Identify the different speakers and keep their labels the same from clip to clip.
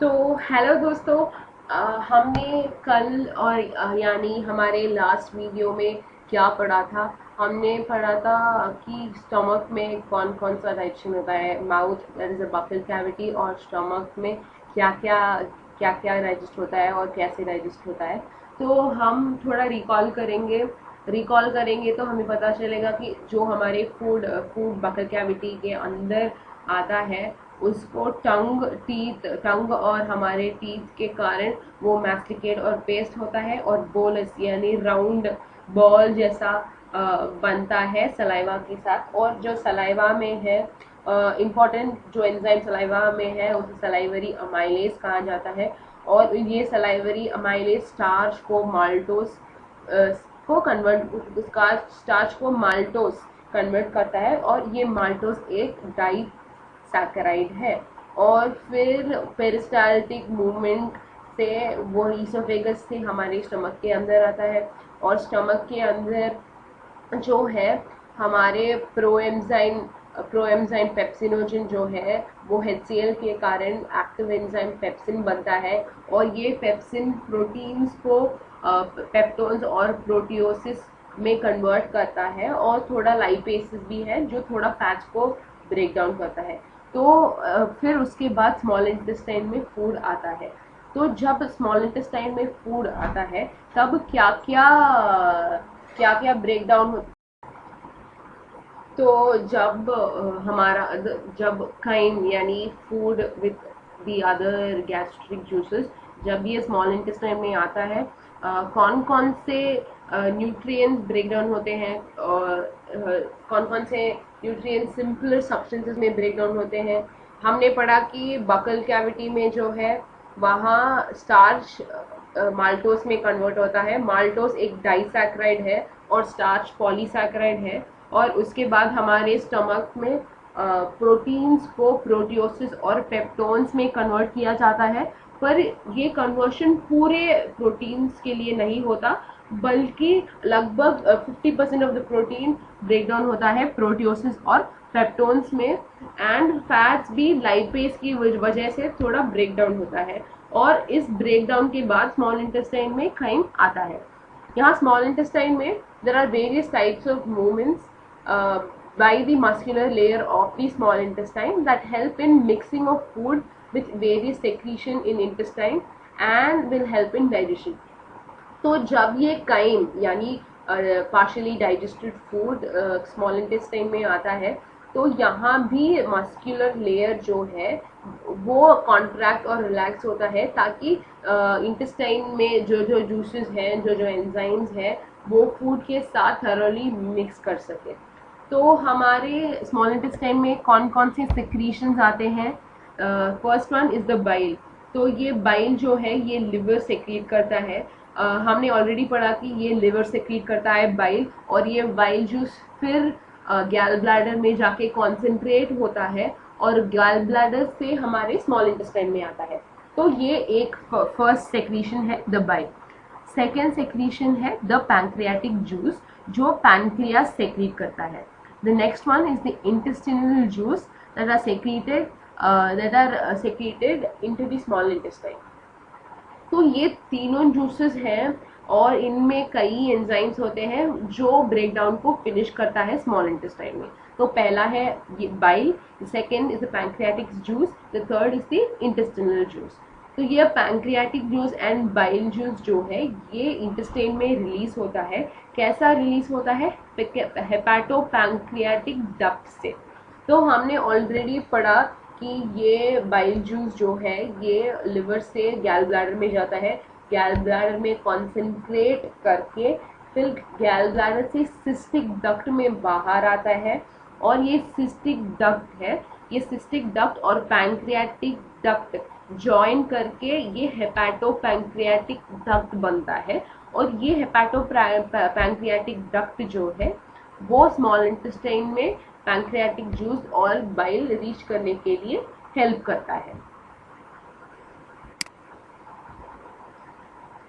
Speaker 1: तो हेलो दोस्तों। हमने कल और यानी हमारे लास्ट वीडियो में क्या पढ़ा था। हमने पढ़ा था कि स्टमक में कौन कौन सा डाइजेशन होता है। Mouth that is a baffle cavity, और स्टमक में क्या क्या डाइजेस्ट होता है और कैसे डाइजेस्ट होता है। तो हम थोड़ा रिकॉल करेंगे तो हमें पता चलेगा कि जो हमारे फूड फूड बफल कैविटी के अंदर आता है उसको टंग और हमारे टीथ के कारण वो मैस्टिकेट और पेस्ट होता है, और बोलस यानी राउंड बॉल जैसा बनता है सलाइवा के साथ। और जो सलाइवा में है इम्पॉर्टेंट जो एंजाइम सलाइवा में है उसे सलाइवरी अमाइलेज कहा जाता है। और ये सलाइवरी अमाइलेज स्टार्च को माल्टोस को कन्वर्ट उसका स्टार्च को माल्टोस कन्वर्ट करता है, और ये माल्टोस एक डाई सैकराइड है। और फिर पेरिस्टाल्टिक मूवमेंट से वो ईसोफेगस से हमारे स्टमक के अंदर आता है, और स्टमक के अंदर जो है हमारे प्रोएंजाइम पेप्सिनोजन जो है वो HCl के कारण एक्टिव एंजाइम पेप्सिन बनता है, और ये पेप्सिन प्रोटीन्स को पेप्टोन्स और प्रोटियोसिस में कन्वर्ट करता है, और थोड़ा लाइपेसिस भी है जो थोड़ा फैट्स को ब्रेक डाउन करता है। तो फिर उसके बाद स्मॉल इंटेस्टाइन में फूड आता है। तो जब स्मॉल इंटेस्टाइन में फूड आता है तब क्या क्या ब्रेक डाउन होता है। तो जब काइम यानी food with the other gastric juices, जब ये स्मॉल इंटेस्टाइन में आता है कौन कौन से न्यूट्रिएंट्स ब्रेक डाउन होते हैं, और कौन कौन से न्यूट्रिएंट्स सिंपलर सब्सटेंसेस में ब्रेक डाउन होते हैं। हमने पढ़ा कि बकल कैविटी में जो है वहाँ स्टार्च माल्टोस में कन्वर्ट होता है। माल्टोस एक डाइसैक्राइड है और स्टार्च पॉलीसैक्राइड है। और उसके बाद हमारे स्टमक में प्रोटीन्स को प्रोटियोसिस और पेप्टोन्स में कन्वर्ट किया जाता है। पर ये कन्वर्शन पूरे प्रोटीन्स के लिए नहीं होता, बल्कि लगभग 50% of the protein break down होता है प्रोटियोसिस और पेप्टोन्स में। एंड फैट्स भी लाइपेज की वजह से थोड़ा ब्रेक डाउन होता है, और इस ब्रेक डाउन के बाद स्मॉल इंटेस्टाइन में खाइम आता है। यहाँ स्मॉल इंटेस्टाइन में there are various types of movements by the muscular layer of the small intestine that help in mixing of food with various secretion in intestine and will help in digestion। तो जब ये crime यानी partially digested food small intestine में आता है तो यहाँ भी मस्कुलर लेयर जो है वो कॉन्ट्रैक्ट और रिलैक्स होता है, ताकि इंटेस्टाइन में जो जो जूसेस हैं, जो जो एंजाइम्स हैं, वो फूड के साथ थरोली मिक्स कर सके। तो हमारे स्मॉल इंटेस्टाइन में कौन कौन से सिक्रीशंस आते हैं। First one is the bile. तो ये बाइल जो है ये लिवर सेक्रीट करता है। हमने ऑलरेडी पढ़ा कि ये लिवर सेक्रीट करता है बाइल, और ये बाइल जूस फिर गैल ब्लैडर में जाके कॉन्सेंट्रेट होता है, और गैल ब्लैडर से हमारे स्मॉल इंटेस्टाइन में आता है। तो ये एक फर्स्ट सेक्रीशन है द बाइल। सेकेंड सेक्रीशन है द पैंक्रियाटिक जूस, जो पैंक्रियास सेक्रीट करता है। The next one is the intestinal juice that are secreted into the small intestine। तो ये तीनों जूसेस हैं, और इनमें कई एंजाइम्स होते हैं जो ब्रेक डाउन को फिनिश करता है स्मॉल इंटेस्टाइन में। तो पहला है ये bile, second is the pancreatic juice, the third is the intestinal juice. तो ये pancreatic juice and bile juice जो है ये इंटेस्टाइन में रिलीज होता है। कैसा रिलीज होता है? हेपाटो पैंक्रियाटिक डक्ट से। तो हमने ऑलरेडी पढ़ा कि ये बाइल जूस जो है ये लिवर से गैल ब्लैडर में जाता है, गैल ब्लैडर में कॉन्सेंट्रेट करके फिर गैल ब्लैडर से सिस्टिक डक्ट में बाहर आता है। और ये सिस्टिक डक्ट है, ये सिस्टिक डक्ट और पैंक्रियाटिक डक्ट जॉइन करके ये हेपाटो पैंक्रियाटिक डक्ट बनता है। और ये हेपाटो पैंक्रियाटिक डक्ट जो है वो स्मॉल इंटेस्टाइन में पैंक्रियाटिक जूस और बाइल रीच करने के लिए हेल्प करता है।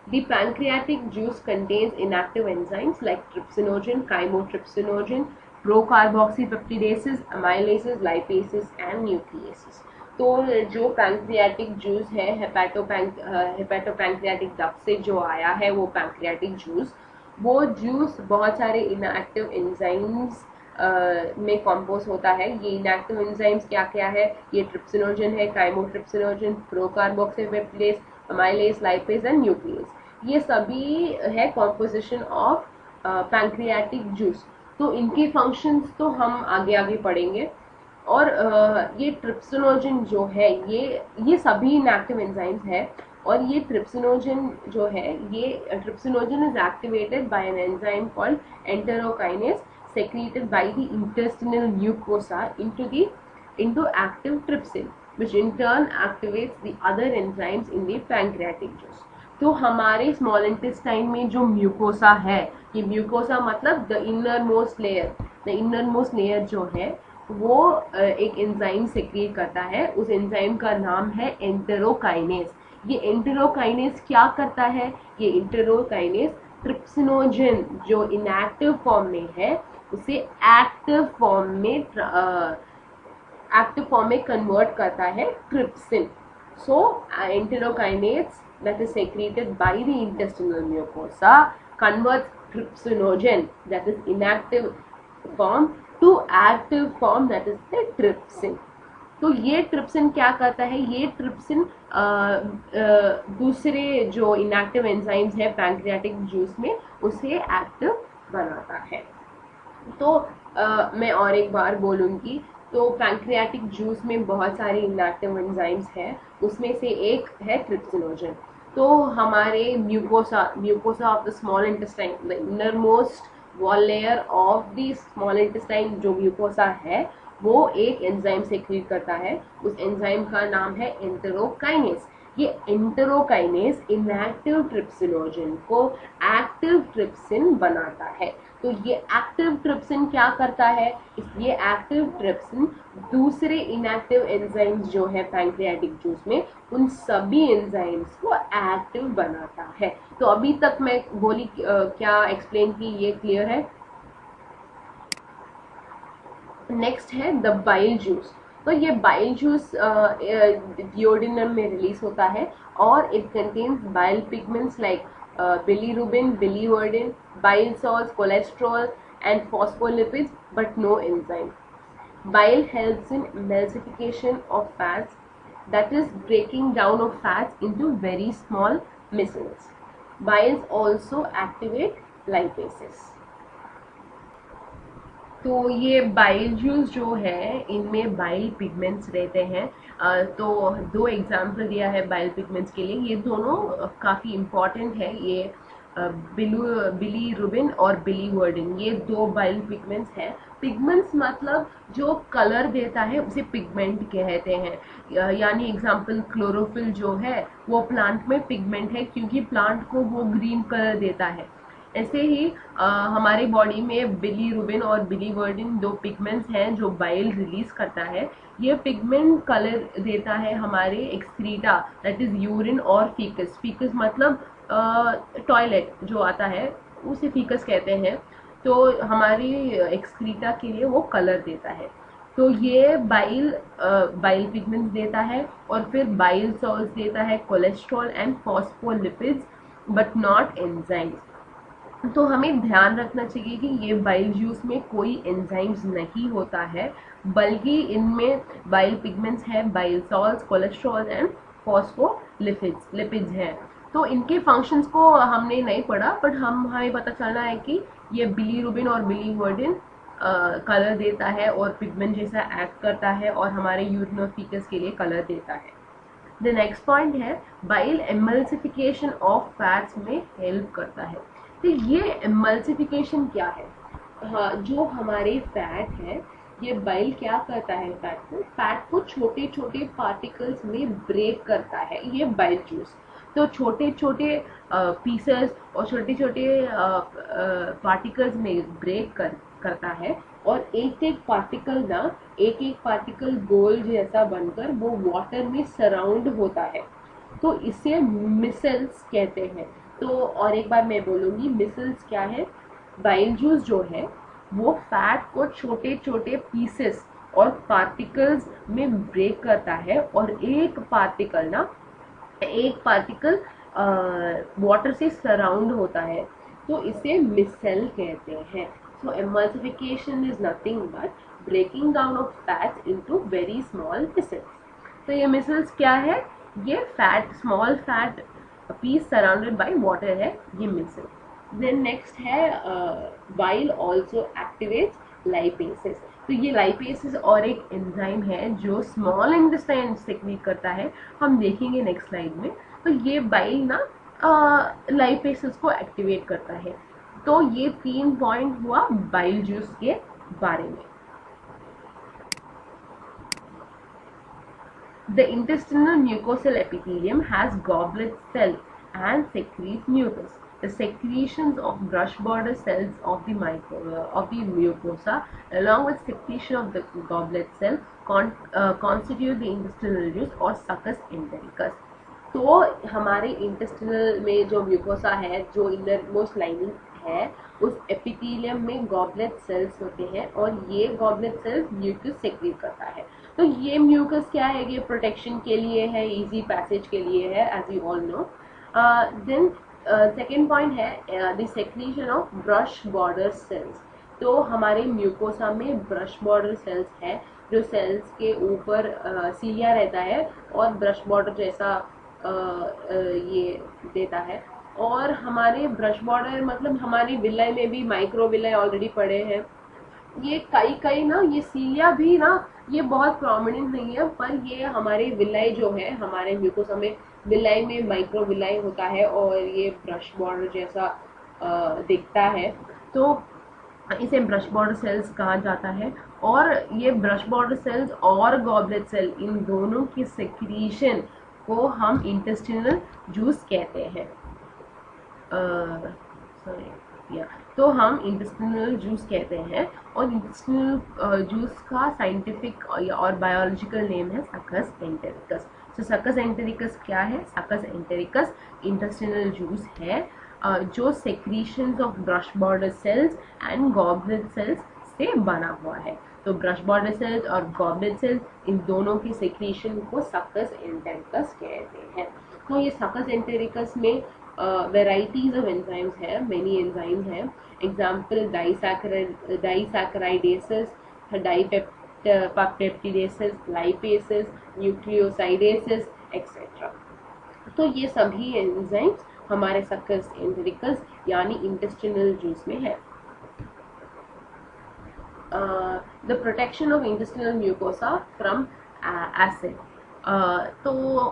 Speaker 1: The pancreatic juice contains inactive enzymes like trypsinogen, chymotrypsinogen, procarboxypeptidases, amylases, lipases and nucleases। तो जो पैंक्रियाटिक जूस है, हेपेटोपैंक्रियाटिक डक्ट से जो आया है वो पैंक्रियाटिक जूस, वो जूस बहुत सारे इनएक्टिव एंजाइम्स में कंपोज होता है। ये इनएक्टिव एंजाइम्स क्या क्या है? ये ट्रिप्सिनोजन है, chymotrypsinogen, procarboxypeptidase, amylase, lipase and nucleus. ये सभी है कॉम्पोजिशन ऑफ पैंक्रियाटिक जूस। तो इनके फंक्शंस तो हम आगे आगे पढ़ेंगे। और ये ट्रिप्सिनोजन जो है ये सभी इनएक्टिव एंजाइम्स है। और ये ट्रिप्सिनोजन जो है, ये trypsinogen is activated by an enzyme called enterokinase secreted by the intestinal mucosa into active trypsin, which in turn activates the other enzymes in the pancreatic juice. तो हमारे स्मॉल इंटेस्टाइन में जो म्यूकोसा है, ये mucosa मतलब the inner most layer जो है वो एक एंजाइम सेक्रेट करता है। उस एंजाइम का नाम है एंटेरोकाइनेज। ये एंटेरोकाइनेज क्या करता है? ये एंटेरोकाइनेज ट्रिप्सिनोजन जो इनएक्टिव फॉर्म में है उसे एक्टिव फॉर्म में कन्वर्ट करता है trypsin. So enterokinase that is secreted by the intestinal mucosa converts trypsinogen that is inactive form to active form that is the trypsin. तो ये ट्रिप्सिन क्या करता है? ये ट्रिप्सिन दूसरे जो इनएक्टिव एंजाइम्स है पैंक्रियाटिक जूस में उसे एक्टिव बनाता है। तो मैं और एक बार बोलूँगी, तो पैंक्रियाटिक जूस में बहुत सारे इनएक्टिव एंजाइम्स हैं, उसमें से एक है ट्रिप्सिनोजन। तो हमारे mucosa of the small intestine, the inner most wall layer of the small intestine जो म्यूकोसा है वो एक एंजाइम सेक्रेट करता है। उस एंजाइम का नाम है एंटेरोकाइनेज। ये एंटेरोकाइनेज इनएक्टिव ट्रिप्सिनोजन को एक्टिव ट्रिप्सिन बनाता है। तो ये एक्टिव ट्रिप्सिन क्या करता है? ये एक्टिव ट्रिप्सिन दूसरे इनएक्टिव एंजाइम्स जो है पैंक्रियाटिक जूस में, उन सभी एंजाइम्स को एक्टिव बनाता है। तो अभी तक मैं बोली क्या एक्सप्लेन की, ये क्लियर है? नेक्स्ट है द बाइल जूस। तो ये बाइल जूस डिओडिनम में रिलीज होता है और it contains bile pigments like bilirubin, biliverdin, bile salts, cholesterol and phospholipids, but no enzyme. Bile helps in emulsification of fats, that is breaking down of fats into very small micelles. Biles also activate lipases. तो ये bile juice जो है इनमें bile pigments रहते हैं। तो दो example दिया है बाइल पिगमेंट्स के लिए, ये दोनों काफ़ी इम्पॉर्टेंट है। ये बिलीरुबिन और बिलीवर्डिन, ये दो बाइल पिगमेंट्स हैं। पिगमेंट्स मतलब जो कलर देता है उसे पिगमेंट कहते हैं। यानी एग्जाम्पल क्लोरोफिल जो है वो प्लांट में पिगमेंट है क्योंकि प्लांट को वो ग्रीन कलर देता है। ऐसे ही हमारी बॉडी में बिलीरुबिन और बिलीवर्डिन दो पिगमेंट्स हैं जो बाइल रिलीज करता है। ये पिगमेंट कलर देता है हमारे एक्सक्रीटा, दैट इज यूरिन और फीकस। फीकस मतलब टॉयलेट जो आता है उसे फीकस कहते हैं। तो हमारी एक्सक्रीटा के लिए वो कलर देता है। तो ये बाइल पिगमेंट्स देता है और फिर बाइल सॉल्ट्स देता है, cholesterol and phospholipids but not enzymes. तो हमें ध्यान रखना चाहिए कि ये बाइल जूस में कोई एंजाइम्स नहीं होता है, बल्कि इनमें बाइल पिगमेंट्स हैं, bile salts, cholesterol and phospholipids हैं। तो इनके फंक्शंस को हमने नहीं पढ़ा, बट हमें पता चलना है कि ये बिलीरुबिन और बिलीवर्डिन कलर देता है और पिगमेंट जैसा एक्ट करता है और हमारे यूरिन और फीकस के लिए कलर देता है। द नेक्स्ट पॉइंट है बाइल एमल्सिफिकेशन ऑफ फैट्स में हेल्प करता है। तो ये एमल्सिफिकेशन क्या है? हाँ, जो हमारे फैट है, ये बाइल क्या करता है? फैट को छोटे छोटे पार्टिकल्स में ब्रेक करता है ये बाइल जूस। तो छोटे छोटे पीसेस और छोटे छोटे पार्टिकल्स में ब्रेक करता है और एक एक पार्टिकल गोल जैसा बनकर वो वाटर में सराउंड होता है। तो इसे मिसल्स कहते हैं। तो और एक बार मैं बोलूँगी, मिसल्स क्या है? बाइल जूस जो है वो फैट को छोटे छोटे पीसेस और पार्टिकल्स में ब्रेक करता है, और एक पार्टिकल वाटर से सराउंड होता है, तो इसे मिसेल कहते हैं। So emulsification is nothing but breaking down of fats into very small micelles. तो ये मिसेल्स क्या है? ये fat, small fat piece surrounded by water है, ये मिसेल। देन नेक्स्ट है बाइल आल्सो एक्टिवेट्स लाइपेसेस। तो ये लाइपेसेस और एक एंजाइम है जो स्मॉल इंटेस्टाइन सेक्रीट करता है, हम देखेंगे नेक्स्ट स्लाइड में। तो ये बाइल ना लाइपेसेस को एक्टिवेट करता है। तो ये 3 पॉइंट हुआ बाइल जूस के बारे में। The intestinal mucosal epithelium has goblet cell and secretes mucus. The secretions of brush border cells of the mucosa, along with secretion of the goblet cell, constitute the intestinal juice or succus entericus. तो हमारे intestinal में जो mucosa है, जो inner most lining है, उस epithelium में goblet cells होते हैं, और ये गॉबलेट सेल्स म्यूकस सेक्रेट करता है। तो ये म्यूकस क्या है? ये प्रोटेक्शन के लिए है, इजी पैसेज के लिए है, as you all know. Then second point है the secretion of brush border cells. तो हमारे म्यूकोसा में ब्रश बॉर्डर सेल्स है, जो सेल्स के ऊपर सीलिया रहता है और ब्रश बॉर्डर जैसा ये देता है। और हमारे ब्रश बॉर्डर मतलब हमारी विलाई में भी माइक्रो विलाई ऑलरेडी पड़े हैं। ये कई ना, ये सीलिया भी ना, ये बहुत प्रोमिनेंट नहीं है, पर ये हमारे विलाई जो है, हमारे म्यूकोसा में विलाई में माइक्रो विलाई होता है, और ये ब्रश बॉर्डर जैसा दिखता है, तो इसे ब्रश बॉर्डर सेल्स कहा जाता है। और ये ब्रश बॉर्डर सेल्स और गॉबलेट सेल, इन दोनों की सेक्रीशन को हम इंटेस्टिनल जूस कहते हैं। तो हम इंटेस्टिनल जूस कहते हैं, और इंटेस्टिनल जूस का साइंटिफिक और बायोलॉजिकल नेम है सकस एंटेरिकस। तो सकस एंटेरिकस क्या है? सकस एंटेरिकस इंटेस्टिनल जूस है जो secretions of brush border cells and goblet cells से बना हुआ है। तो ब्रश बॉर्डर सेल्स और गॉबलेट सेल्स, इन दोनों की सेक्रीशन को सकस एंटेरिकस कहते हैं। तो ये सकस एंटेरिकस में varieties of enzymes है, many enzymes है। Example disaccharidases, dipeptidases, lipases, nucleosidases, etc. तो ये सभी एंजाइम्स हमारे सकस एंटेरिकस यानी इंटेस्टिनल जूस में है। The protection of intestinal mucosa from acid. तो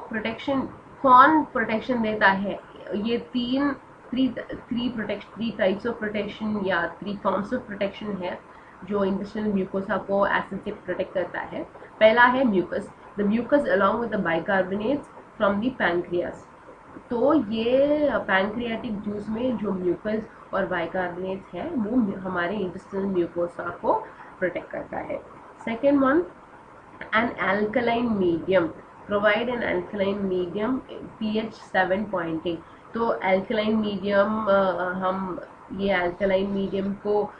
Speaker 1: प्रोटेक्शन कौन प्रोटेक्शन देता है? ये थ्री टाइप्स ऑफ प्रोटेक्शन या 3 फॉर्म्स ऑफ प्रोटेक्शन है जो इंटेस्टिनल म्यूकोसा को एसिड से प्रोटेक्ट करता है। पहला है mucus, the mucus along with the bicarbonates from the pancreas. तो ये पैंक्रियाटिक जूस में जो म्यूकस और बाइकार्बोनेट्स है, वो हमारे इंटेस्टिनल म्यूकोसा को प्रोटेक्ट करता है। Second one, an alkaline medium, provide an alkaline medium pH 7.8। तो एल्कलाइन मीडियम हम ये एल्कलाइन मीडियम को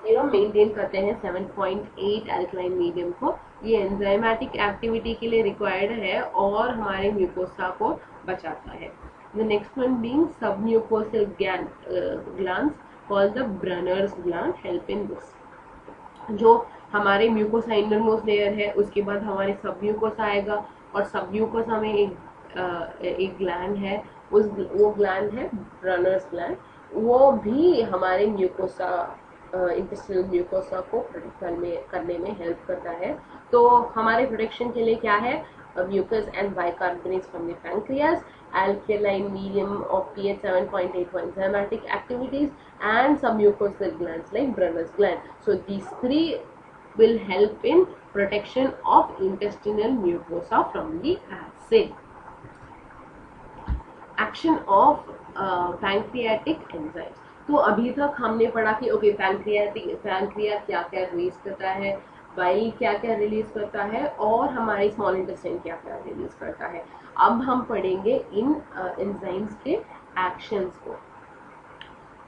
Speaker 1: मेंटेन करते हैं 7.8 एल्कलाइन मीडियम को। ये एंजाइमेटिक एक्टिविटी के लिए रिक्वायर्ड है और हमारे म्यूकोसा को बचाता है। The next one being submucosal glands called the Brunner's gland help in this. जो हमारे म्यूकोसा इनरमोस्ट लेयर है, उसके बाद हमारे सबम्यूकोसा आएगा, और सबम्यूकोसा में एक ग्लैंड है, वो ग्लैंड है ब्रनर्स ग्लैंड। वो भी हमारे म्यूकोसा इंटेस्टिनल म्यूकोसा को प्रोटेक्ट करने में हेल्प करता है। तो हमारे प्रोटेक्शन के लिए क्या है? Mucus and bicarbonates from the pancreas, alkaline medium of pH 7.8 for enzymatic activities, and some mucosal glands like Brunner's gland. So these 3 will help in protection of intestinal mucosa from the acid. Action of pancreatic enzymes. तो अभी तक हमने पढ़ा कि okay pancreas क्या क्या release करता है, बाइल क्या क्या रिलीज करता है, और हमारी स्मॉल इंटेस्टाइन क्या क्या रिलीज करता है। अब हम पढ़ेंगे इन एंजाइम्स के एक्शंस को।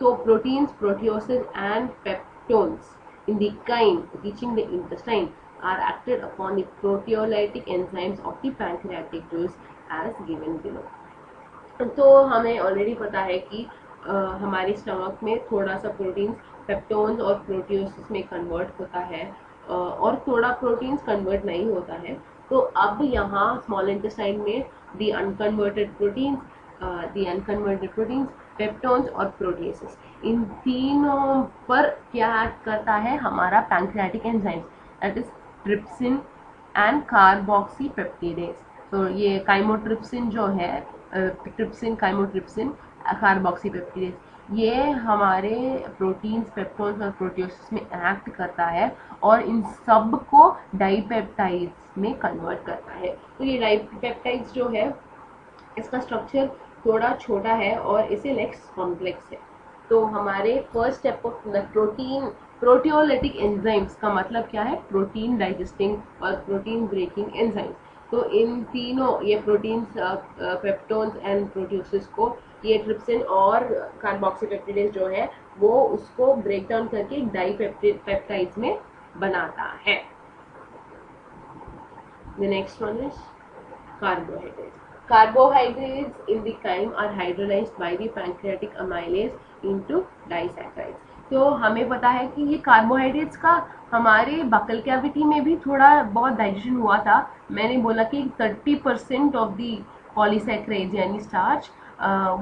Speaker 1: तो proteins, proteoses and peptones, in the chyme reaching the intestine are acted upon the proteolytic enzymes of the pancreatic juice as given below. तो हमें ऑलरेडी पता है कि हमारे स्टमक में थोड़ा सा प्रोटीन्स पेप्टोन्स और प्रोटियोसिस में कन्वर्ट होता है, और थोड़ा प्रोटीन्स कन्वर्ट नहीं होता है। तो अब यहाँ स्मॉल इंटेस्टाइन में दी अनकन्वर्टेड प्रोटीन्स पेप्टोन्स और प्रोटियोसिस, इन तीनों पर क्या एक्ट करता है हमारा pancreatic enzymes, that is trypsin and carboxypeptidase. तो ये काइमोट्रिप्सिन जो है, ट्रिप्सिन काइमोट्रिप्सिन कार्बोक्सीपेप्टिडेज, ये हमारे प्रोटीन्स पेप्टोन्स और प्रोटियोसिस में एक्ट करता है और इन सब को डाइपेप्टाइड्स में कन्वर्ट करता है। तो ये डाइपेप्टाइड्स जो है इसका स्ट्रक्चर थोड़ा छोटा है और इसे लेस कॉम्प्लेक्स है। तो हमारे first step of proteolytic enzymes का मतलब क्या है, प्रोटीन डाइजेस्टिंग और प्रोटीन ब्रेकिंग एंजाइम्स। तो इन तीनों ये प्रोटीन्स पेप्टोन्स एंड प्रोटियोसिस को ये ट्रिप्सिन और कार्बोक्सीपेप्टिडेज जो है वो उसको ब्रेक डाउन करके डाइपेप्टाइड्स में बनाता है। The next one is carbohydrates. Carbohydrates in the chyme are hydrolyzed by the pancreatic amylase into disaccharides. तो हमें पता है कि ये कार्बोहाइड्रेट्स का हमारे बकल कैविटी में भी थोड़ा बहुत डाइजेशन हुआ था। मैंने बोला कि 30% ऑफ दी पॉलीसैकेराइड्स यानी स्टार्च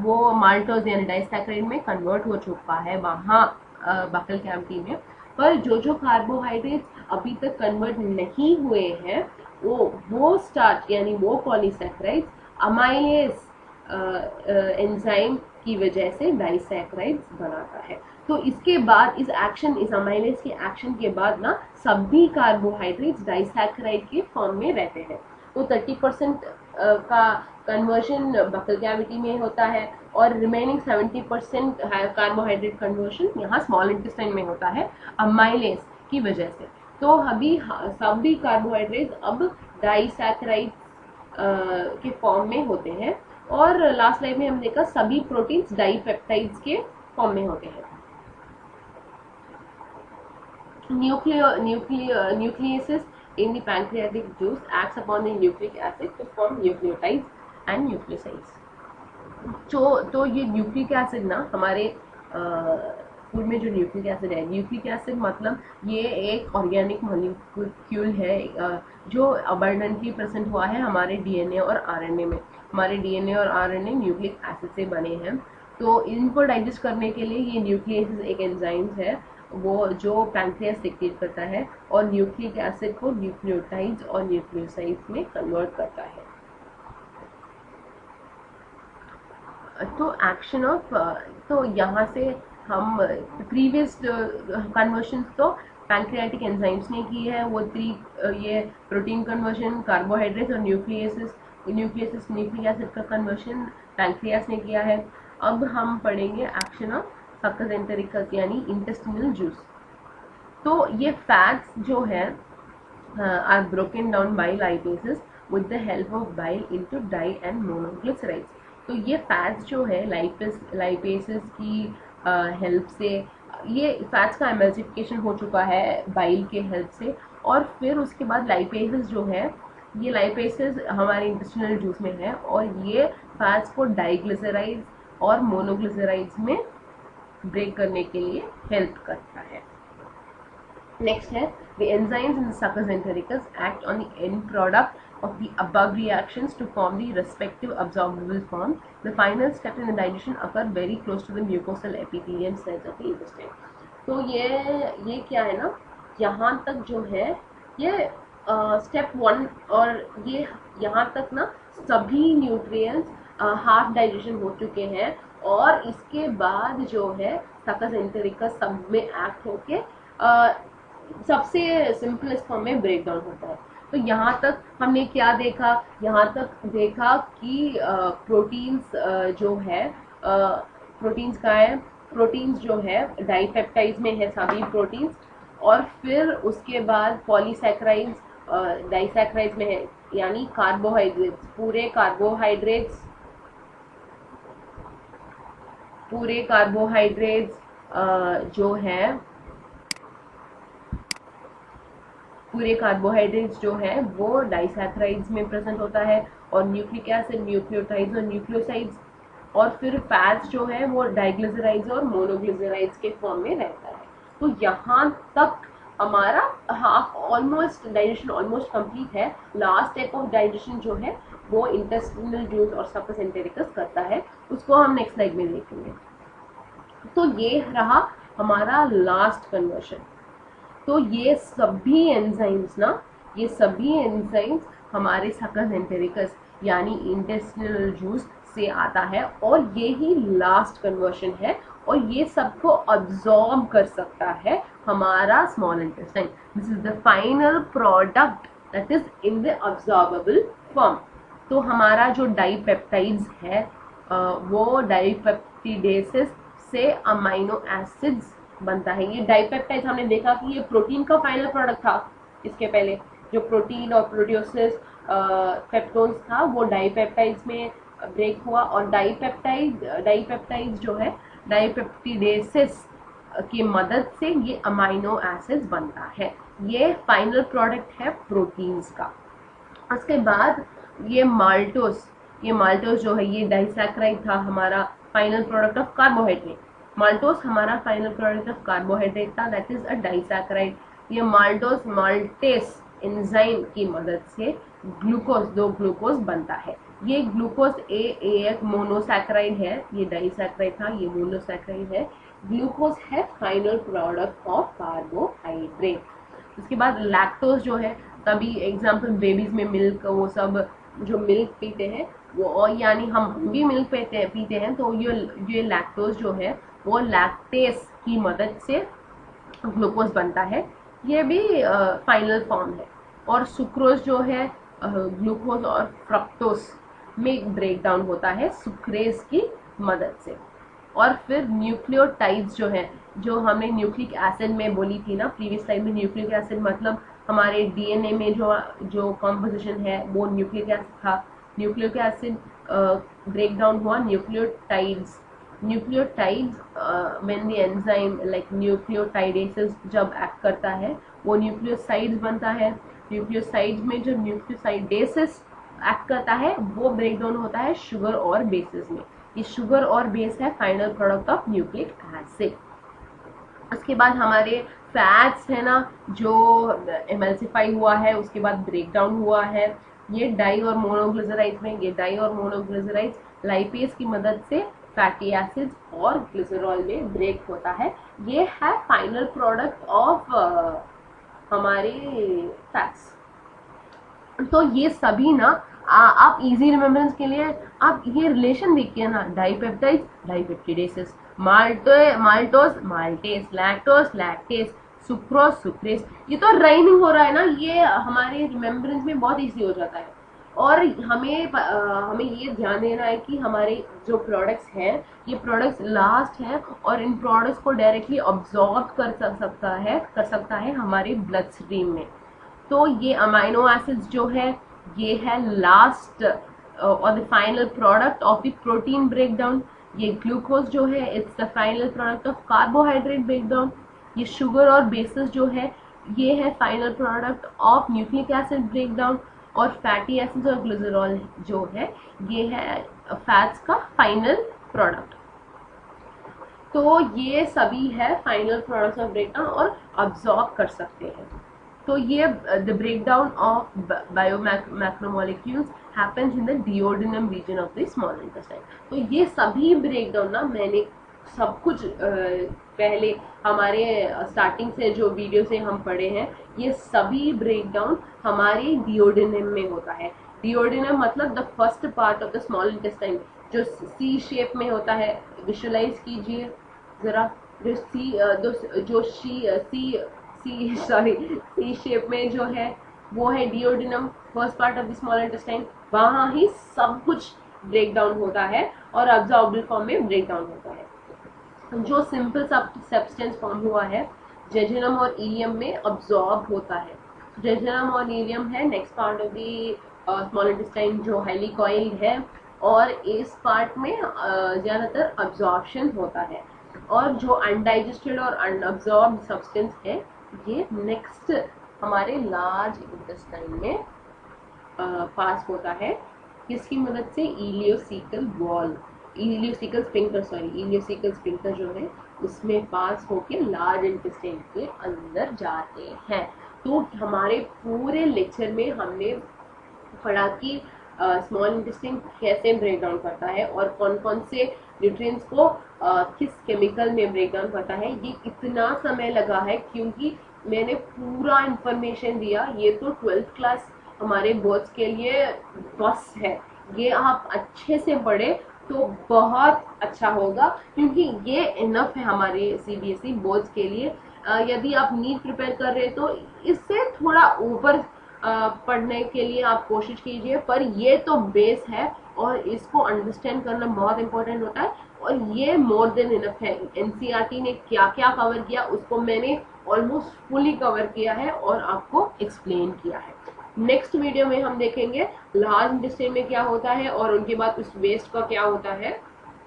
Speaker 1: वो माल्टोज यानी डाइसैकेराइड में कन्वर्ट हो चुका है वहाँ बकल कैविटी में। पर जो कार्बोहाइड्रेट्स अभी तक कन्वर्ट नहीं हुए हैं वो स्टार्च यानी वो पॉलीसैकेराइड्स अमाइलेज एंजाइम की वजह से डाइसैकेराइड्स बनाता है। तो इसके बाद इस अमाइलेज के एक्शन के बाद ना सभी कार्बोहाइड्रेट्स डाइसैकेराइड के फॉर्म में रहते हैं। तो 30% का कन्वर्जन बकल कैविटी में होता है और रिमेनिंग 70% कार्बोहाइड्रेट कन्वर्जन यहाँ स्मॉल इंटेस्टाइन में होता है अमाइलेज की वजह से। तो अभी सभी कार्बोहाइड्रेट्स अब डाइसैकेराइड के फॉर्म में होते हैं और लास्ट स्लाइड में हम देखा सभी प्रोटीन्स डाइपेप्टाइड्स के फॉर्म में होते हैं। Nucleases in the pancreatic juice acts upon the nucleic acid to form nucleotides and nucleosides. तो ये न्यूक्लिक एसिड ना हमारे फूड में जो न्यूक्लिक एसिड है, न्यूक्लिक एसिड मतलब ये एक ऑर्गेनिक मॉलिक्यूल है जो अबंडेंटली प्रेजेंट हुआ है हमारे डीएनए और आरएनए में। हमारे डीएनए और आरएनए न्यूक्लिक एसिड से बने हैं। तो इनको डाइजेस्ट करने के लिए ये न्यूक्लियस एक एंजाइम्स है वो जो पैंक्रियास सिक्रीट करता है और न्यूक्लिक एसिड को न्यूक्लियोटाइड्स और न्यूक्लियोसाइड्स में कन्वर्ट करता है। तो एक्शन ऑफ तो यहाँ से हम प्रीवियस कन्वर्शंस तो पैंक्रियाटिक एंजाइम्स ने की है, वो ये प्रोटीन कन्वर्शन कार्बोहाइड्रेट्स और न्यूक्लिक एसिड का कन्वर्शन पैंक्रियास ने किया है। अब हम पढ़ेंगे एक्शन ऑफ सक्कस एंटेरिकस यानी इंटेस्टिनल जूस। तो ये फैट्स जो है are broken down by lipases with the help of bile into die and monoglycerides. तो ये फैट्स जो है लाइपेसेस की हेल्प से ये फैट्स का एमल्सिफिकेशन हो चुका है बाइल के हेल्प से, और फिर उसके बाद लाइपेसेस जो है ये लाइपेसेस हमारे इंटेस्टिनल जूस में है और ये फैट्स को डाइग्लिसराइड्स और मोनोग्लिसराइड्स में ब्रेक करने के लिए हेल्प करता है। नेक्स्ट है the enzymes in the succus entericus act on the end product of the above reactions to form the respective absorbable form. The final step in the digestion occur very close to the mucosal epithelium cells of the intestine. तो ये क्या है ना, यहाँ तक जो है ये स्टेप 1 और ये यहाँ तक ना सभी न्यूट्रिएंट्स हाफ डाइजेशन हो चुके हैं और इसके बाद जो है सक्कस एंटेरिकस सब में एक्ट होके सबसे सिंपलेस्ट फॉर्म में ब्रेक डाउन होता है। तो यहाँ तक हमने क्या देखा, यहाँ तक देखा कि प्रोटीन्स जो है प्रोटीन्स का है, प्रोटीन्स जो है डाइपेप्टाइड्स में है सभी प्रोटीन्स, और फिर उसके बाद पॉलीसैकेराइड्स डाइसैकेराइड्स में है यानी कार्बोहाइड्रेट्स, पूरे कार्बोहाइड्रेट्स जो है पूरे कार्बोहाइड्रेट्स जो है वो डाइसैकेराइड्स में प्रेजेंट होता है, और न्यूक्लिक एसिड, न्यूक्लियोटाइड्स और न्यूक्लियोसाइड्स, और फिर फैट्स जो है वो डाइग्लिसराइड्स और मोनोग्लिसराइड्स के फॉर्म में रहता है। तो यहाँ तक हमारा half almost digestion almost complete है। लास्ट स्टेप ऑफ डाइजेशन जो है वो इंटेस्टिनल जूस और सफस एंटेरिकस करता है, उसको हम नेक्स्ट स्लाइड में देखेंगे। तो ये रहा हमारा लास्ट कन्वर्शन। तो ये सभी एंजाइम्स ना, ये सभी एंजाइम्स हमारे सकस एंटेरिकस यानी इंटेस्टिनल जूस से आता है, और ये ही लास्ट कन्वर्शन है, और ये सबको अब्सॉर्ब कर सकता है हमारा small intestine. This is the final product that is in the absorbable form. तो हमारा जो डाइपेप्टाइड्स है वो डाइपेप्टिडेसिस से अमाइनो एसिड्स बनता है। ये डाइपेप्टाइड्स हमने देखा कि ये प्रोटीन का फाइनल प्रोडक्ट था। इसके पहले जो प्रोटीन और प्रोटियोसिस पेप्टोन्स था वो डाइपेप्टाइड्स में ब्रेक हुआ, और डाइपेप्टाइड्स जो है डाइपेप्टिडेसिस की मदद से ये अमाइनो एसिड्स बनता है। ये फाइनल प्रोडक्ट है प्रोटीन्स का। उसके बाद ये माल्टोस जो है ये डाइसैकेराइड था, हमारा final product of carbohydrate. Maltose हमारा फाइनल प्रोडक्ट ऑफ कार्बोहाइड्रेट था, दैट इज अ डाइसैकेराइड। ये माल्टोस माल्टेस एंजाइम की मदद से ग्लूकोज, 2 ग्लूकोज बनता है। ये ग्लूकोज एक मोनोसैकेराइड है, ये डाइसैकेराइड था, ये मोनोसैकेराइड है। ग्लूकोज है फाइनल प्रोडक्ट ऑफ कार्बोहाइड्रेट। उसके बाद लैक्टोज जो है, तभी एग्जाम्पल बेबीज में मिल्क, वो सब जो मिल्क पीते हैं वो, और यानी हम भी मिल्क पीते हैं, तो ये लैक्टोज जो है वो लैक्टेस की मदद से ग्लूकोज बनता है। ये भी फाइनल फॉर्म है। और सुक्रोज जो है ग्लूकोज और फ्रक्टोस में ब्रेक डाउन होता है सुक्रेज की मदद से। और फिर न्यूक्लियोटाइड्स जो है, जो हमने न्यूक्लिक एसिड में बोली थी ना प्रीवियस स्लाइड में, न्यूक्लिक एसिड मतलब हमारे डीएनए में जो कॉम्पोजिशन है वो न्यूक्लिक एसिड था। न्यूक्लिक एसिड ब्रेक डाउन हुआ nucleotides when the enzyme like nucleotidases जब एक्ट करता है वो न्यूक्लियोसाइड्स बनता है। न्यूक्लियोसाइड्स में जो न्यूक्लियोसाइडेसिस एक्ट करता है वो ब्रेक डाउन होता है शुगर और बेसिस में। ये शुगर और बेस है final product of nucleic acid. उसके बाद हमारे फैट्स है ना, जो एमल्सिफाई हुआ है उसके बाद ब्रेक डाउन हुआ है, ये डाई और मोनोग्लिसराइड्स में, ये डाई और मोनोग्लिसराइड्स लाइपेज की मदद से फैटी एसिड्स और ग्लिसरॉल में ब्रेक होता है। ये है फाइनल प्रोडक्ट ऑफ हमारे फैट्स। तो ये सभी ना आप इजी रिमेम्बरेंस के लिए आप ये रिलेशन देखिए ना, dipeptides dipeptidases, maltose maltase, lactose lactase, sucrose sucrase. ये तो राइमिंग हो रहा है ना, ये हमारे रिमेम्बरेंस में बहुत इजी हो जाता है। और हमें ये ध्यान देना है कि हमारे जो प्रोडक्ट्स हैं ये प्रोडक्ट्स लास्ट हैं, और इन प्रोडक्ट्स को डायरेक्टली ऑब्जॉर्ब कर सकता है हमारे ब्लड स्ट्रीम में। तो ये अमाइनो एसिड्स जो है ये है लास्ट और the final product of the protein breakdown. ये ग्लूकोज जो है it's the final product of carbohydrate breakdown. ये शुगर और बेसिस जो है ये है final product of nucleic acid breakdown. और फैटी एसिड्स और ग्लिसरॉल जो है ये है फैट्स का फाइनल प्रोडक्ट। तो ये सभी है फाइनल प्रोडक्ट्स ऑफ ब्रेकडाउन और अब्सॉर्ब कर सकते हैं। तो ये the breakdown of biomacromolecules happens in the duodenum region of the small intestine. तो ये सभी ब्रेकडाउन ना, मैंने सब कुछ पहले हमारे स्टार्टिंग से जो वीडियो से हम पढ़े हैं, ये सभी ब्रेकडाउन हमारे डिओडिनम में होता है। डिओडिनम मतलब the first part of the small intestine, जो सी शेप में होता है। विजुअलाइज कीजिए जरा, सी शेप में जो है वो है duodenum, first part of the small intestine. वहां ही सब कुछ ब्रेक डाउन होता है और अब्सॉर्बेबल फॉर्म में ब्रेक डाउन होता है। जो सिंपल सब्सटेंस फॉर्म हुआ है जेजुनम और इलियम में अब्सॉर्ब होता है। जेजुनम और इलियम है next part of the small intestine जो हाईली कॉइल्ड है, और इस पार्ट में ज्यादातर अब्सॉर्प्शन होता है। और जो अनडाइजेस्टेड और अनअब्सॉर्ब्ड सब्सटेंस है ये नेक्स्ट हमारे लार्ज इंटेस्टाइन में पास होता है। किसकी मदद से? Ileocaecal wall, ileocaecal sphincter, sorry ileocaecal sphincter जो है उसमें पास होके लार्ज इंटेस्टाइन के अंदर जाते हैं। तो हमारे पूरे लेक्चर में हमने पढ़ा कि स्मॉल इंटेस्टाइन कैसे ब्रेक डाउन करता है और कौन कौन से न्यूट्रिएंट्स को किस केमिकल में ब्रेक डाउन करता है। ये इतना समय लगा है क्योंकि मैंने पूरा इंफॉर्मेशन दिया। ये तो 12th क्लास हमारे बोर्ड्स के लिए बस है, ये आप अच्छे से पढ़े तो बहुत अच्छा होगा, क्योंकि ये इनफ है हमारे सीबीएसई बोर्ड्स के लिए। यदि आप नीट प्रिपेयर कर रहे हैं तो इससे थोड़ा ऊपर पढ़ने के लिए आप कोशिश कीजिए, पर ये तो बेस है और इसको अंडरस्टैंड करना बहुत इंपॉर्टेंट होता है। और ये मोर देन इनफ है। एनसीईआरटी ने क्या क्या कवर किया उसको मैंने ऑलमोस्ट फुली कवर किया है और आपको एक्सप्लेन किया है। नेक्स्ट वीडियो में हम देखेंगे लार्ज इंटेस्टाइन में क्या होता है और उनके बाद उस वेस्ट का क्या होता है।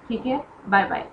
Speaker 1: ठीक है, बाय बाय।